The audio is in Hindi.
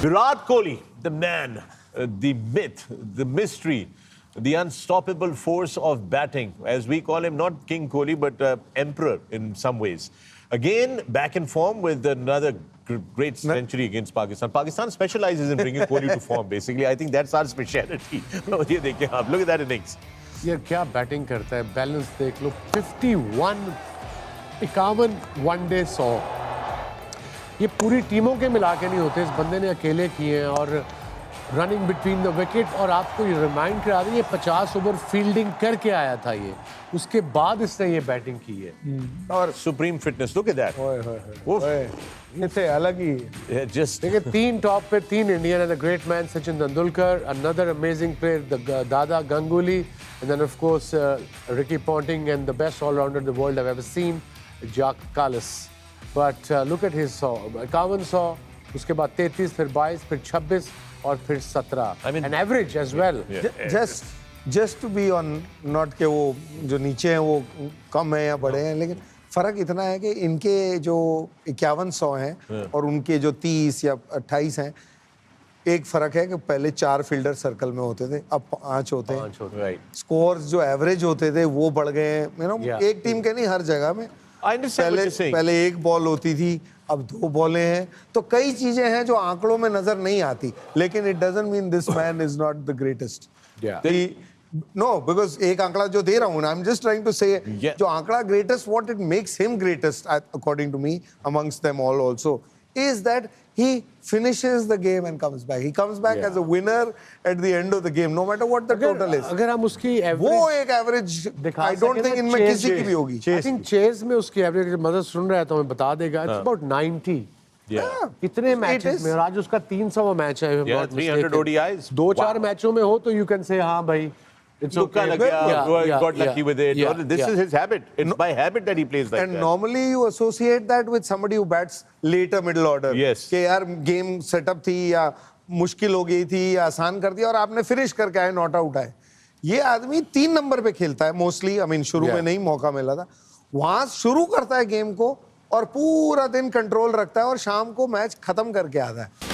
Virat Kohli, the man, the myth, the mystery, the unstoppable force of batting, as we call him, not King Kohli, but Emperor in some ways. Again, back in form with another great century against Pakistan. Pakistan specializes in bringing Kohli to form, basically. I think that's our speciality. ये देखिए आप, look at that innings. यार क्या बैटिंग करता है, बैलेंस देख लो, 51, 51 वनडे 100, ये पूरी टीमों के मिला के नहीं होते, इस बंदे ने अकेले किए हैं और रनिंग बिटवीन द विकेट। और आपको ये रिमाइंड करा दें, ये 50 ओवर फील्डिंग करके आया था ये, उसके बाद इसने ये बैटिंग की है। और supreme fitness, look at that. ये थे अलग ही। Just देखिए 3 टॉप पे 3 Indian and the great man Sachin Tendulkar, another amazing player the Dada Ganguly, and then of course Ricky Ponting and the best allrounder the world have ever seen, Jacques Kallis. But look at his 100, 51 100, उसके बाद 33, फिर 22, फिर 26 और फिर 17, an average as well. Just to be on, not के वो जो नीचे हैं वो कम है या बड़े हैं, लेकिन फर्क इतना है कि इनके जो 51-100 हैं और उनके जो 30 या 28 हैं, एक फर्क है कि पहले 4 फील्डर सर्कल में होते थे, अब 5 होते हैं। स्कोर्स जो एवरेज होते थे वो बढ़ गए हैं, यू नो, एक टीम के नहीं, हर जगह में। पहले एक बॉल होती थी, अब 2 बॉलें हैं, तो कई चीजें हैं जो आंकड़ों में नजर नहीं आती, लेकिन it doesn't mean this man is not the greatest. No, because एक आंकड़ा जो दे रहा हूँ, I am just trying to say, जो आंकड़ा greatest, what it makes him greatest according to me amongst them all also, is that he finishes the game and comes back. He comes back as a winner at the end of the game, no matter what the total is. अगर हम उसकी वो एक एवरेज, I don't think इनमें किसी की भी होगी। I think चेस में उसकी एवरेज, मदद सुन रहा है तो हमें बता देगा, it's about 90. कितने मैचेस में, और आज उसका 300वां मैच है, 300 ODIs, 2-4 मैचों में हो तो you can say हाँ भाई, it's okay. Got lucky with it. This is his habit. It's by habit that he plays like that. And normally you associate that with somebody who bats later middle order. Yes. कि यार गेम सेटअप थी या मुश्किल हो गई थी या आसान कर दिया और आपने फिनिश करके आए, नॉट आउट आए। ये आदमी 3 नंबर पे खेलता है मोस्टली, आई मीन शुरू में नहीं मौका मिला था, वहां शुरू करता है गेम को और पूरा दिन कंट्रोल रखता है और शाम को मैच खत्म करके आता है।